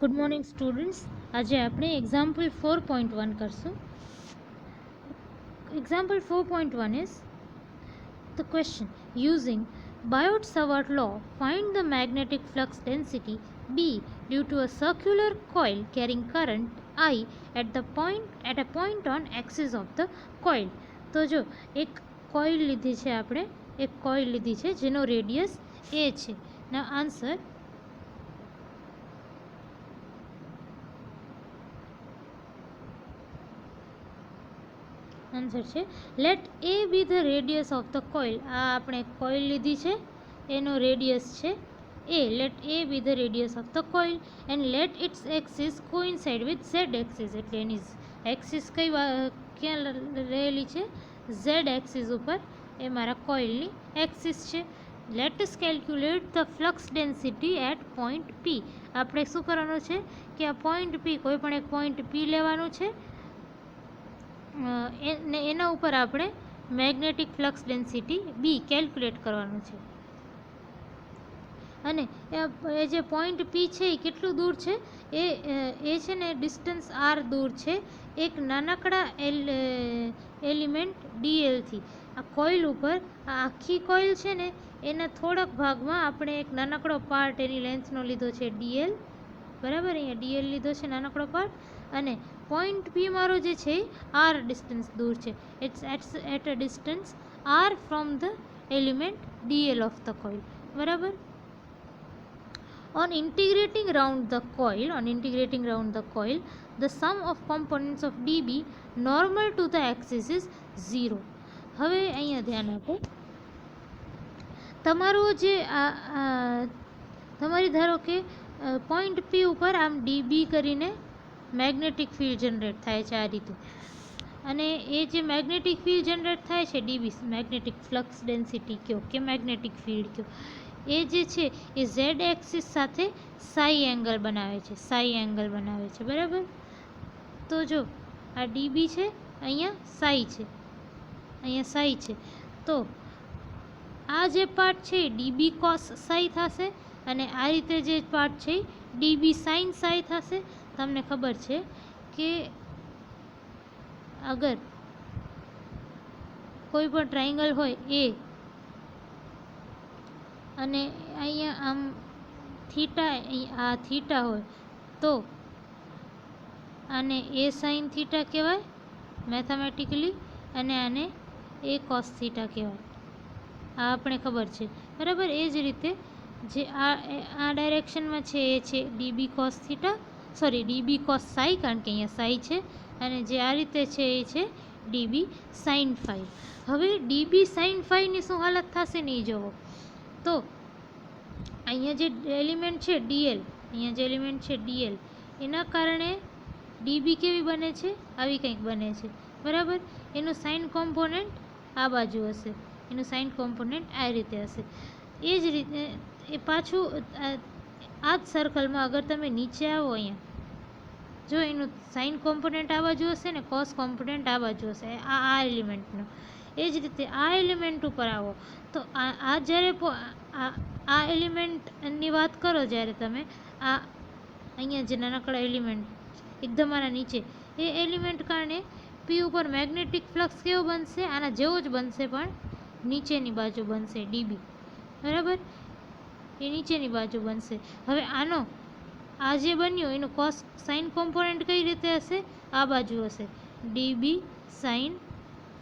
Good morning students. આજે આપણે example 4.1 કરશું. Example 4.1 is the question: using Biot-Savart law, find the magnetic flux density B due to a circular coil carrying current I at a point on axis of the coil. તો જો એક coil લીધી છે, આપણે એક coil લીધી છે જેનો રેડિયસ a છે. ના આન્સર છે let a be the radius of the coil. આ આપણે કોઇલ લીધી છે, એનો રેડિયસ છે a. Let a be the radius of the coil and let its axis coincide with z axis. એટલે એની એક્સિસ ક્યાં રહેલી છે? ઝેડ એક્સિસ ઉપર. એ મારા કોઇલની એક્સિસ છે. Let us calculate the flux density at point P. આપણે શું કરવાનું છે કે આ પોઈન્ટ પી, કોઈ પણ એક પોઈન્ટ પી લેવાનું છે, એના ઉપર આપણે મેગ્નેટિક ફ્લક્સ ડેન્સિટી બી કેલ્ક્યુલેટ કરવાનું છે. અને એ જે પોઈન્ટ પી છે એ કેટલું દૂર છે? એ છે ને ડિસ્ટન્સ આર દૂર છે એક નાનકડા એલિમેન્ટ ડીએલથી. આ કોઇલ ઉપર, આ આખી કોઇલ છે ને એના થોડાક ભાગમાં આપણે એક નાનકડો પાર્ટ એની લેન્થનો લીધો છે ડીએલ. બરાબર, અહીંયા ડીએલ લીધો છે નાનકડો પાર્ટ. અને પોઈન્ટ પી મારો જે છે આર ડિસ્ટન્સ દૂર છે. It's at a distance R from the element DL of the coil. બરાબર. On integrating round the coil, the sum of components of dB normal to the axis is 0. હવે અહીંયા ધ્યાન આપો. તમારું જે તમારી ધારો કે પોઈન્ટ પી ઉપર આમ ડીબી કરીને મેગ્નેટિક ફિલ્ડ જનરેટ થાય છે આ રીતે. અને એ જે મેગ્નેટિક ફિલ્ડ જનરેટ થાય છે ડીબી, મેગ્નેટિક ફ્લક્સ ડેન્સિટી કયો કે મેગ્નેટિક ફિલ્ડ કયો, એ જે છે એ ઝેડ એક્સિસ સાથે સાઈ એંગલ બનાવે છે. બરાબર. તો જો આ ડીબી છે, અહીંયા સાઈ છે. તો આ જે પાર્ટ છે ડીબી કોસ સાઈ થશે અને આ રીતે જે પાર્ટ છે ડીબી સાઇન સાઈ થશે. તમને ખબર છે કે અગર કોઈ પણ ટ્રાયંગલ હોય એ અને અહીંયા આમ આ થીટા હોય તો આને એ સાઇન થીટા કહેવાય મેથેમેટિકલી, અને આને એ કોસ થીટા કહેવાય. આ આપણે ખબર છે. બરાબર. એ જ રીતે જે આ ડાયરેક્શનમાં છે એ છે dB cos theta, DB cos psi, કારણ કે અહીંયા સાઈ છે. અને જે આ રીતે છે એ છે ડીબી સાઇન ફાઈ. હવે ડીબી સાઇન ફાઈની શું હાલત થશે ને એ જુઓ. તો અહીંયા જે એલિમેન્ટ છે ડીએલ, એના કારણે ડીબી કેવી બને છે? આવી કંઈક બને છે. બરાબર. એનું સાઇન કોમ્પોનન્ટ આ બાજુ હશે, એનું સાઇન કોમ્પોનન્ટ આ રીતે હશે. એ જ રીતે એ પાછું આ જ સર્કલમાં અગર તમે નીચે આવો, અહીંયા જો એનું સાઇન કોમ્પોનન્ટ આ બાજુ હશે ને કોસ કોમ્પોનન્ટ આ બાજુ હશે, આ એલિમેન્ટનો. એ જ રીતે આ એલિમેન્ટ ઉપર આવો તો આ જ્યારે આ એલિમેન્ટની વાત કરો, જ્યારે તમે અહીંયા જે નાનકડા એલિમેન્ટ એકદમ આના નીચે, એ એલિમેન્ટ કારણે પી ઉપર મેગ્નેટિક ફ્લક્સ કેવો બનશે? આના જેવો જ બનશે, પણ નીચેની બાજુ બનશે ડીબી. બરાબર. એ નીચેની બાજુ બનશે. હવે આ જે બન્યું એનું કોસ સાઇન કોમ્પોનન્ટ કઈ રીતે હશે? આ બાજુ હશે ડીબી સાઇન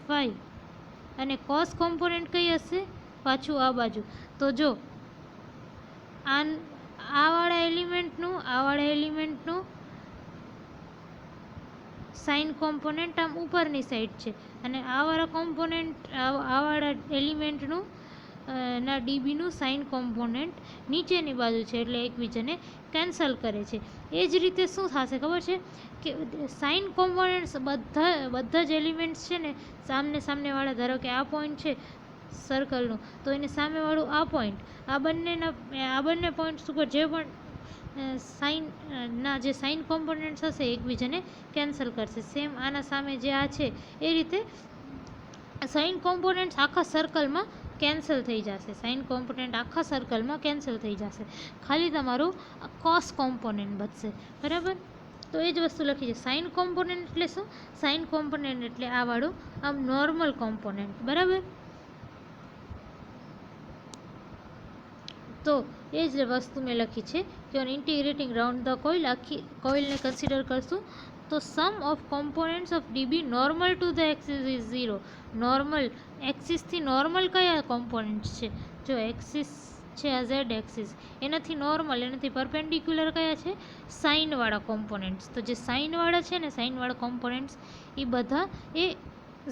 ફાઈ. અને કોસ કોમ્પોનન્ટ કઈ હશે? પાછું આ બાજુ. તો જો આવાળા એલિમેન્ટનું સાઇન કોમ્પોનન્ટ આમ ઉપરની સાઈડ છે, અને આવાળા એલિમેન્ટનું ના ડીબીનું સાઇન કોમ્પોનન્ટ નીચેની બાજુ છે, એટલે એકબીજાને કેન્સલ કરે છે. એ જ રીતે શું થશે ખબર છે કે સાઇન કોમ્પોનન્ટ્સ બધા જ એલિમેન્ટ્સ છે ને સામનેવાળા, ધારો કે આ પોઈન્ટ છે સર્કલનું, તો એને સામેવાળું આ પોઈન્ટ, આ બંને પોઈન્ટ્સ ઉપર જે પણ જે સાઇન કોમ્પોનન્ટ્સ હશે એકબીજાને કેન્સલ કરશે. સેમ આના સામે જે આ છે એ રીતે સાઇન કોમ્પોનન્ટ્સ આખા સર્કલમાં કેન્સલ થઈ જશે, સાઇન કોમ્પોનન્ટ આખા સર્કલમાં કેન્સલ થઈ જશે, ખાલી તમારું કોસ કોમ્પોનન્ટ બચશે. બરાબર, તો એ જ વસ્તુ લખી છે. સાઇન કોમ્પોનન્ટ એટલે શું? સાઇન કોમ્પોનન્ટ એટલે આ વાળું આમ નોર્મલ કોમ્પોનન્ટ. બરાબર, તો એ જ વસ્તુ મેં લખી છે કે on integrating round the coil, આખી કોઇલને કન્સિડર કરશું તો sum of components of d B normal to the axis is 0. Normal એક્સિસથી નોર્મલ કયા કોમ્પોનન્ટ્સ છે? જો એક્સિસ છે આ ઝેડ એક્સિસ, એનાથી નોર્મલ, એનાથી પરપેન્ડિક્યુલર કયા છે? સાઇનવાળા કોમ્પોનન્ટ્સ. તો જે સાઇનવાળા છે ને, સાઇનવાળા કોમ્પોનન્ટ્સ એ બધા એ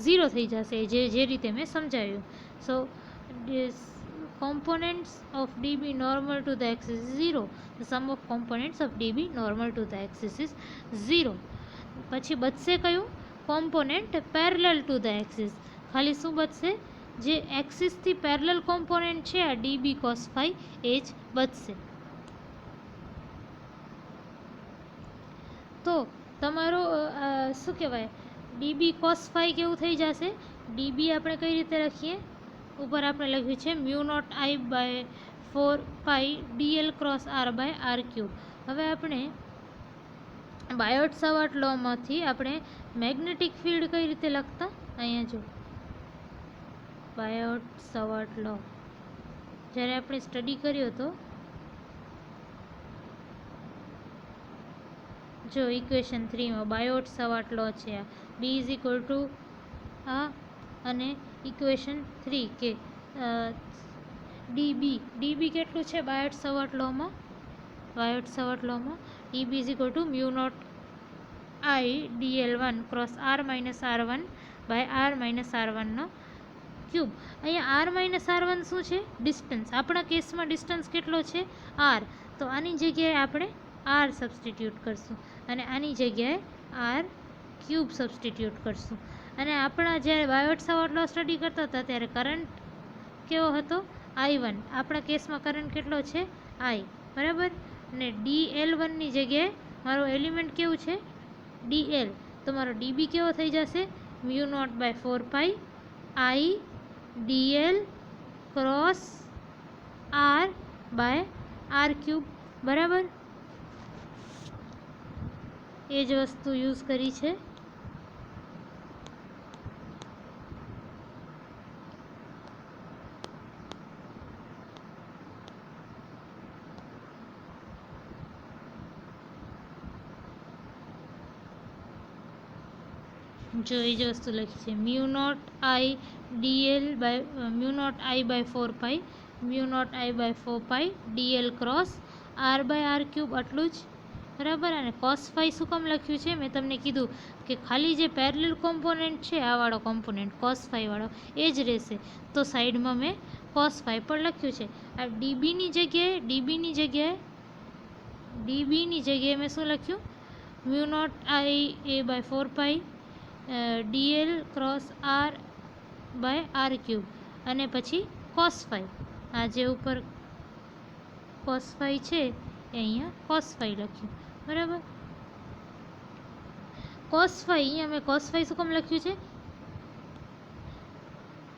0 થઈ જશે, જે રીતે મેં સમજાવ્યું. સો components of db normal to the axis is 0. The sum of components of db normal to the axis is 0. પછી બચશે કયું component? Parallel two the axis. ખાલી શું બચશે? જે એક્સિસથી પેરેલલ કોમ્પોનન્ટ છે આ ડીબી કોસ ફાઈ એ જ બચશે. તો તમારો શું કહેવાય, ડીબી કોસ ફાઈ કેવું થઈ જશે? ડીબી આપણે કઈ રીતે લખીએ? ઉપર આપણે લખ્યું છે mu naught I by 4 DL cross R by R cube. હવે આપણે બાયોટ સવાર્ટ લોમાંથી આપણે મેગ્નેટિક ફિલ્ડ કઈ રીતે લખતા? અહીંયા જો બાયોટ સવાર્ટ લો જ્યારે આપણે સ્ટડી કર્યો હતો, જો ઇક્વેશન 3માં બાયોટ સવાર્ટ લો છે આ બી ઇઝ ઇક્વલ ટુ આ, અને ઇક્વેશન 3 કે ડીબી કેટલું છે બાયોટ સવાર્ટ લોમાં? બાયોટ સવાર્ટ લોમાં d B is equal to mu naught I d l one cross r minus r one by r minus આર1નો ક્યુબ. અહીંયા આર માઇનસ આર1 શું છે? ડિસ્ટન્સ. આપણા કેસમાં ડિસ્ટન્સ કેટલો છે? આર. તો આની જગ્યાએ આપણે આર સબસ્ટિટ્યૂટ કરશું અને આની જગ્યાએ આર ક્યુબ સબસ્ટિટ્યૂટ કરશું. અને આપણા જ્યારે બાયોટ સવાર્ટ લો સ્ટડી કરતા હતા ત્યારે કરંટ કેવો હતો? I1. આપણા કેસમાં કરંટ કેટલો છે? I. બરાબર, અને DL1ની જગ્યાએ મારું એલિમેન્ટ કેવું છે? DL. તો મારો DB કેવો થઈ જશે? Mu naught by 4 I DL cross R by R cube. બરાબર, એ જ વસ્તુ યુઝ કરી છે. જો એ જ વસ્તુ લખી છે mu naught I DL by mu naught I by 4 mu naught I by 4 DL cross R by R cube. આટલું જ. બરાબર, અને કોસ ફાઈ શું કામ લખ્યું છે? મેં તમને કીધું કે ખાલી જે પેરેલલ કોમ્પોનન્ટ છે આ વાળો કોમ્પોનન્ટ કોસ ફાઈ વાળો એ જ રહેશે, તો સાઈડમાં મેં કોસ ફાઈ પણ લખ્યું છે. આ ડીબીની જગ્યાએ મેં શું લખ્યું? Mu naught I a by 4 DL cross R by R cube, અને પછી કોસ ફાઈ. આ જે ઉપર કોસ ફાઈ છે એ અહીંયા કોસ ફાઈ લખ્યું. બરાબર, કોસ ફાઈ અહીંયા મેં કોસ ફાઈ શું કામ લખ્યું છે?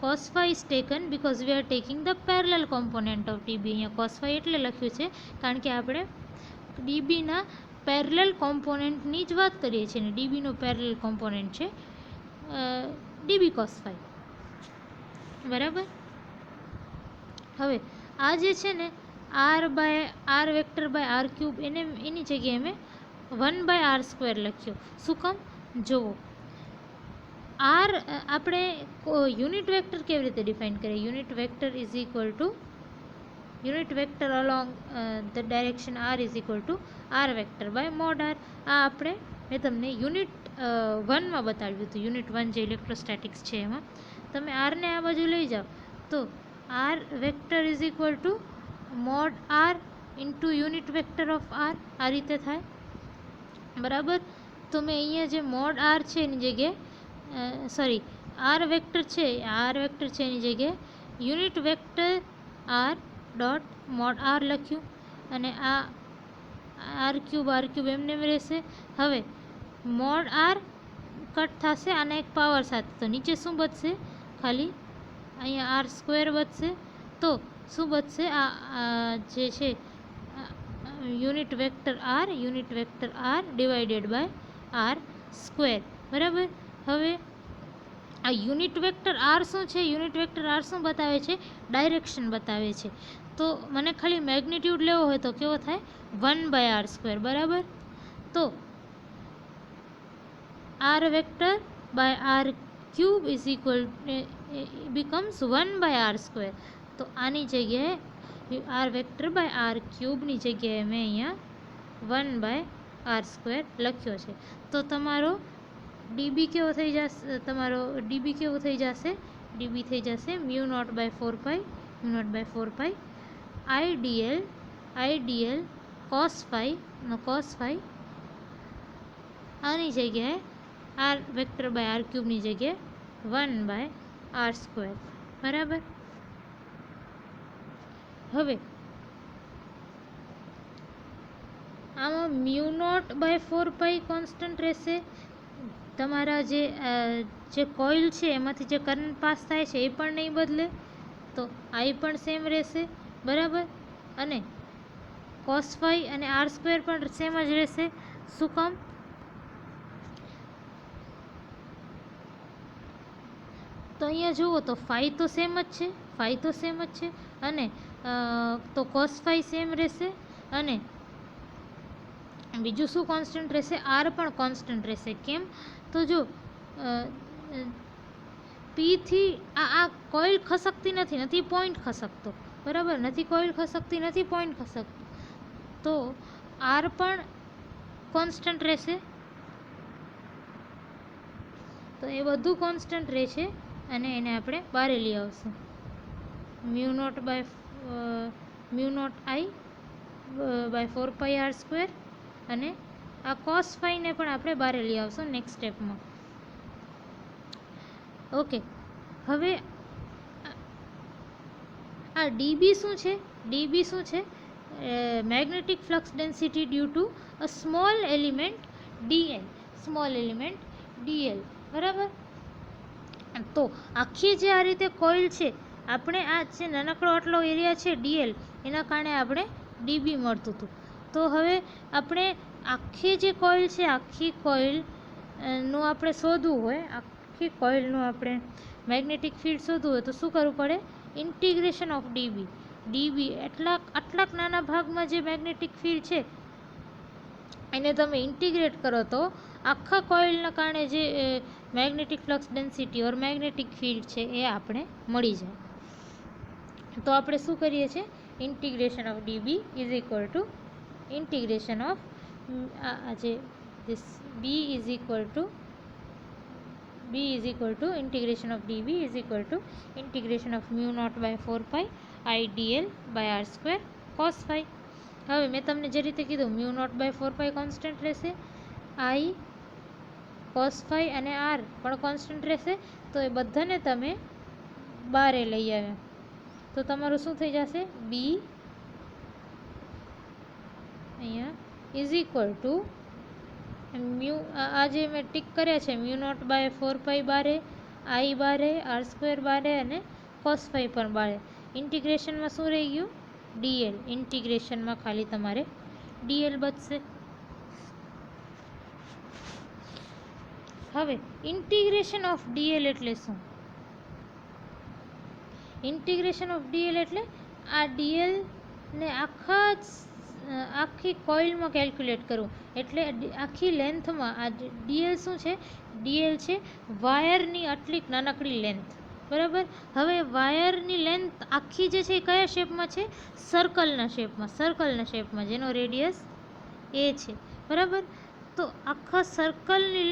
Cos phi is taken because we are taking the parallel component of DB. અહીંયા કોસ ફાઈ એટલે લખ્યું છે કારણ કે આપણે ડીબીના પેરેલલ કોમ્પોનન્ટની જ વાત કરીએ છીએ ને ડીબીનો પેરેલલ કોમ્પોનન્ટ છે ડીબી કોસ ફાઈ. બરાબર, હવે આ જે છે ને r by r vector by R cube એની જગ્યાએ મેં 1/r² લખ્યો. શું કામ? જુઓ, આર આપણે યુનિટ વેક્ટર કેવી રીતે ડિફાઇન કરીએ? Unit vector is equal to unit vector along the direction R is equal to R vector by mod R. આ આપણે મેં તમને યુનિટ 1માં બતાવ્યું હતું. યુનિટ 1 જે ઇલેક્ટ્રોસ્ટેટિક્સ છે એમાં તમે આરને આ બાજુ લઈ જાઓ તો R vector is equal to mod R into unit vector of R. આ રીતે થાય. બરાબર, તો મેં અહીંયા જે મોડ આર છે એની જગ્યાએ આર વેક્ટર છે એની જગ્યાએ unit vector R dot mod R લખ્યું, અને આ આર ક્યુબ એમને એમ રહેશે. હવે મોડ આર કટ થશે આના એક પાવર સાથે, તો નીચે શું બચશે? ખાલી અહીંયા આર સ્ક્વેર વધશે, તો શું બચશે? આ જે છે unit vector R divided by R square, બરાબર. હવે આ યુનિટ વેક્ટર આર શું છે? યુનિટ વેક્ટર આર શું બતાવે છે? ડાયરેક્શન બતાવે છે. તો મને ખાલી મેગ્નિટ્યુડ લેવો હોય તો કેવો થાય? 1/r², બરાબર. તો R vector by R cube is equal becomes 1/r². તો આની જગ્યાએ આર વેક્ટર બાય આર ક્યુબની જગ્યાએ મેં અહીંયા 1/r² લખ્યો છે. તો તમારો ડીબી કેવો થઈ જશે? ડીબી થઈ જશે μ0/4π આઈડીએલ cos phi આની જગ્યાએ આર વેક્ટર બાય આર ક્યુબની જગ્યાએ 1/r², બરાબર. હવે આમાં μ0/4π કોન્સ્ટન્ટ રહેશે. તમારા જે કોઇલ છે એમાંથી જે કરંટ પાસ થાય છે એ પણ નહીં બદલે, તો આઈ પણ સેમ રહેશે, બરાબર. અને cos phi અને r² પણ સેમ જ રહેશે. શું કામ? તો અહીંયા જુઓ તો ફાઈ તો સેમ જ છે, અને તો cos phi સેમ રહેશે, અને બીજું શું કોન્સ્ટન્ટ રહેશે? આર પણ કોન્સ્ટન્ટ રહેશે. કેમ? તો જો પીથી આ કોઇલ ખસકતી નથી પોઈન્ટ ખસકતો, બરાબર. કોઇલ ખસકતી નથી, પોઈન્ટ ખસકતો, તો આર પણ કોન્સ્ટન્ટ રહેશે. તો એ બધું કોન્સ્ટન્ટ રહેશે, અને એને આપણે બારે લઈ આવશું. μ0I/4πr², અને આ cos phi ને પણ આપણે બારે લઈ આવશું નેક્સ્ટ સ્ટેપમાં. ઓકે. હવે આ ડીબી શું છે? Magnetic flux density due to a small element DL, બરાબર. તો આખી જે આ રીતે કોઇલ છે, આપણે આ જે નાનકડો આટલો એરિયા છે ડીએલ, એના કારણે આપણે ડીબી મળતું હતું. તો હવે આપણે આખી જે કોઇલ છે, આખી કોઇલનું આપણે શોધવું હોય, આખી કોઇલનું આપણે મેગ્નેટિક ફિલ્ડ શોધવું હોય તો શું કરવું પડે? ઇન્ટિગ્રેશન ઓફ ડીબી આટલાક નાના ભાગમાં જે મેગ્નેટિક ફિલ્ડ છે એને તમે ઇન્ટિગ્રેટ કરો તો આખા કોઇલના કારણે જે મેગ્નેટિક ફ્લક્સ ડેન્સિટી ઓર મેગ્નેટિક ફિલ્ડ છે એ આપણે મળી જાય. તો આપણે શું કરીએ છીએ? Integration of dB is equal two integration of integration of dB is equal to integration of μ0/4π IDL/r² cos phi. હવે મેં તમને જે રીતે કીધું μ0/4π કોન્સ્ટન્ટ રહેશે, I cos phi અને r પણ કોન્સ્ટન્ટ રહેશે. તો એ બધાને તમે બારે લઈ આવ્યા તો તમારું શું થઈ જશે? બી અહીંયા ઇઝ ઇક્વલ ટુ આ જે મેં ટીક કર્યા છે μ0/4π બારે, આઈ બારે, r² બારે, અને cos phi પણ બારે. ઇન્ટિગ્રેશનમાં શું રહી ગયું? ડીએલ. ઇન્ટિગ્રેશનમાં ખાલી તમારે ડીએલ બચશે. હવે ઇન્ટિગ્રેશન ઓફ ડીએલ એટલે શું? ઇન્ટિગ્રેશન ઓફ ડીએલ એટલે આ ડીએલ ને આખી કોઇલમાં કેલ્ક્યુલેટ કરવું. એટલે આખી લેન્થમાં આ ડીએલ શું છે? ડીએલ છે વાયરની આટલી નાનકડી લેન્થ, બરાબર. હવે વાયરની લેન્થ આખી જે છે એ કયા શેપમાં છે? સર્કલના શેપમાં, જેનો રેડિયસ એ છે, બરાબર. તો આખા સર્કલની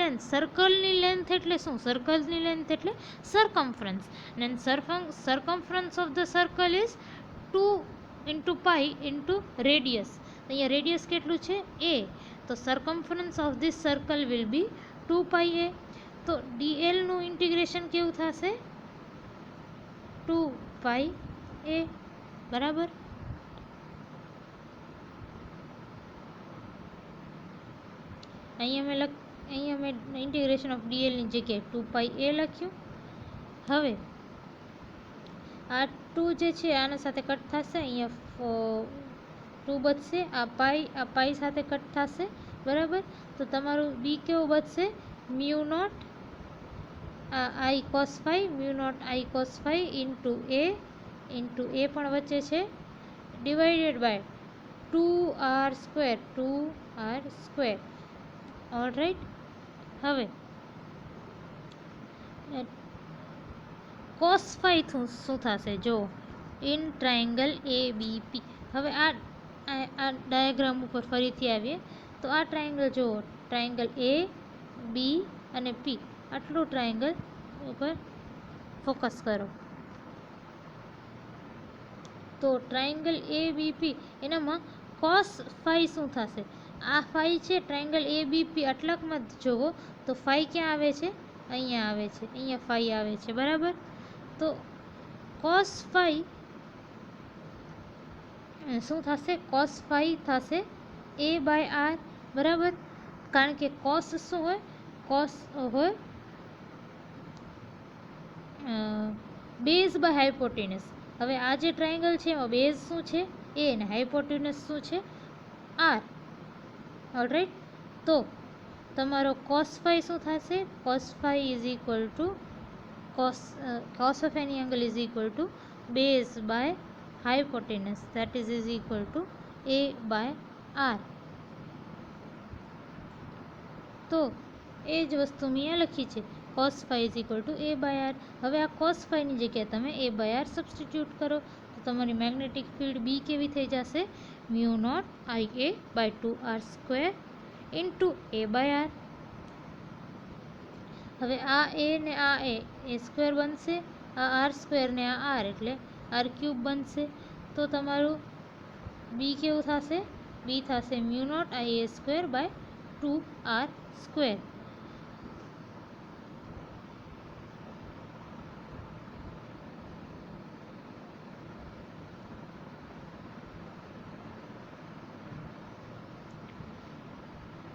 લેન્થ એટલે શું? સર્કલની લેન્થ એટલે circumference. And circumference of the circle is 2 × π × radius. અહીંયા રેડિયસ કેટલું છે? a. તો circumference of this circle will be 2πa. તો ડીએલ નું ઇન્ટિગ્રેશન કેવું થશે? 2πa, બરાબર. અહીંયા મેં ઇન્ટિગ્રેશન ઓફ ડીએલની જગ્યાએ 2πa લખ્યું. હવે આ 2 જે છે આના સાથે કટ થશે, અહીંયા 2 બચશે, આ પાઈ સાથે કટ થશે, બરાબર. તો તમારું બી કેવું બચશે? Mu naught I cos phi, mu naught I cos phi into a પણ વચ્ચે છે, ડિવાઇડેડ બાય 2r². ઓલરાઈટ. હવે કોસ ફાઈ શું થશે? જો ઇન ટ્રાયેંગલ એ બી પી. હવે આ ડાયાગ્રામ ઉપર ફરીથી આવીએ તો આ ટ્રાયેંગલ જુઓ, ટ્રાયેંગલ એ બી અને પી, આટલું ટ્રાયેંગલ ઉપર ફોકસ કરો. તો ટ્રાયેંગલ એ બી પી એનામાં કોસ ફાઈ શું થશે? આ ફાઈ છે ટ્રાયેંગલ એ બી પી આટલાકમાં જોવો તો ફાઈ ક્યાં આવે છે? અહીંયા આવે છે, અહીંયા ફાઈ આવે છે, બરાબર. તો કોસ ફાઈ શું થશે? કોસ ફાઈ થશે એ બાય આર, બરાબર. કારણ કે કોસ શું હોય? કોસ હોય બેઝ બાય હાઇપોટેનસ. હવે આ જે ટ્રાયેંગલ છે એમાં બેઝ શું છે? એ, અને હાઇપોટેનસ શું છે? આર. ઓલરાઈટ. તો તમારો કોસ ફાઈ શું થશે? Cos phi is equal to cos of any angle is equal to base by hypotenuse, that is equal to a by r. તો એ જ વસ્તુ મેં અહીંયા લખી છે, cos phi is equal to a by r. હવે આ cos phi ની જગ્યાએ તમે a by r સબસ્ટિટ્યૂટ કરો તો તમારી મેગ્નેટિક ફિલ્ડ બી કેવી થઈ જશે? Mu naught I a by 2r² into a by r. હવે આ એ ને આ એ સ્ક્વેર બનશે, આ આર સ્ક્વેર ને આ આર એટલે r³ બનશે. તો તમારું બી કેવું થશે? બી થશે mu naught I a square by 2r².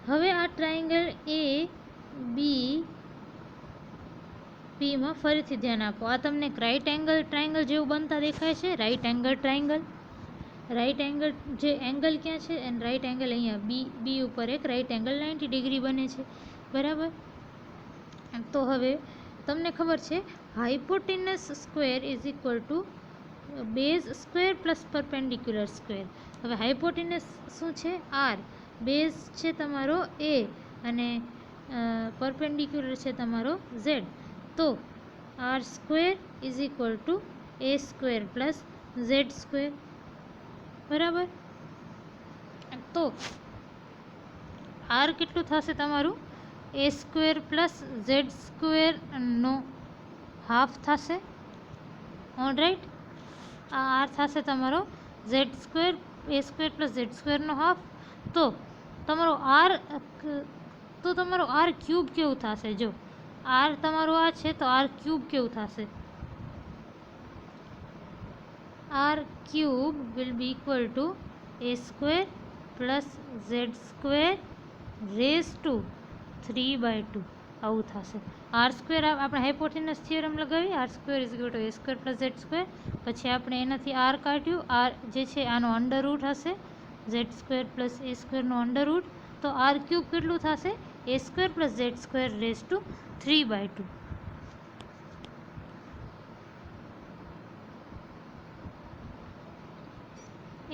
હવે આ ટ્રાયેંગલ એ બી પીમાં ફરીથી ધ્યાન આપો. આ તમને એક રાઈટ એંગલ ટ્રાયેંગલ જેવું બનતા દેખાય છે, right angle triangle. Right angle જે એંગલ ક્યાં છે? એન્ડ રાઈટ એંગલ અહીંયા બી ઉપર એક રાઈટ એંગલ 90 ડિગ્રી બને છે, બરાબર. તો હવે તમને ખબર છે hypotenuse square is equal to base square plus perpendicular square. હવે હાઇપોટેનસ શું છે? આર, બેઝ છે તમારો એ અને પરપેન્ડિક્યુલર છે તમારો ઝેડ. તો r² is equal two a² plus z², બરાબર. તો r કેટલું થશે તમારું? a² પ્લસ z² નો હાફ થશે, ઓલરાઈટ. આ r થશે તમારો z² a² પ્લસ z² નો હાફ. તો તમારો r³ કેવું થશે? જો r તમારું આ છે તો r³ કેવું થશે? r³ will be equal to a² plus z² raise to 3/2 આવું થશે. r² આપણે હાઇપોટેનસ થિયરમ લગાવી, r² is equal two a² plus z². પછી આપણે એનાથી r કાઢ્યું, r જે છે આનો અંડરરૂટ હશે, z² પ્લસ a² નો અંડરરૂટ. તો r³ કેટલું થશે? a² plus z² raise to 3/2.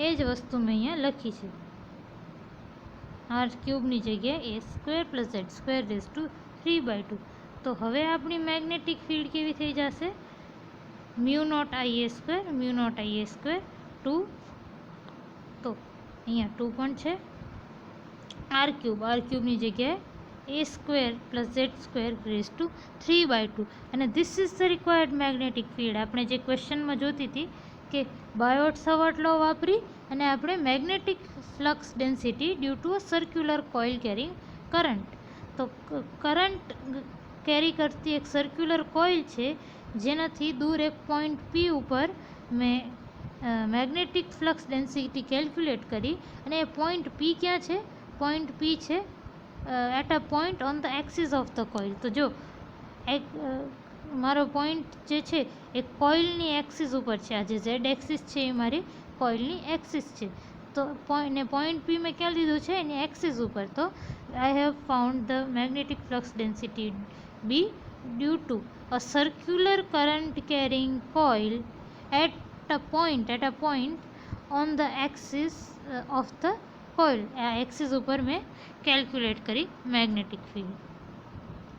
એ જ વસ્તુ મેં અહીંયા લખી છે, r³ ની જગ્યાએ a² plus z² raise to 3/2. તો હવે આપણી મેગ્નેટિક ફિલ્ડ કેવી થઈ જશે? Mu naught I a², mu naught I a² 2. તો અહીંયા 2 પણ છે. r³ ની જગ્યાએ a² plus z² raise to 3/2. અને this is the required magnetic field. આપણે જે ક્વેશ્ચનમાં જોતી હતી કે બાયોટ-સવાર્ટ લો વાપરી અને આપણે magnetic flux density due to a circular coil carrying current. તો કરંટ કેરી કરતી એક સર્ક્યુલર કોઇલ છે જેનાથી દૂર એક પોઈન્ટ પી ઉપર મેં મેગ્નેટિક ફ્લક્સ ડેન્સિટી કેલ્ક્યુલેટ કરી. અને એ પોઈન્ટ પી ક્યાં છે? પોઈન્ટ પી છે at a point on the axis of the coil. તો જો એક મારો પોઈન્ટ જે છે એ કોઇલની એક્સિસ ઉપર છે. આ જે ઝેડ એક્સિસ છે એ મારી કોઇલની એક્સિસ છે. તો પોઈન્ટ પી મેં ક્યાં લીધું છે? એની એક્સિસ ઉપર. તો I have found the magnetic flux density B due to a circular current carrying coil at a point on the axis of the coil. આ એક્સિસ ઉપર મેં કેલ્ક્યુલેટ કરી મેગ્નેટિક ફિલ્ડ.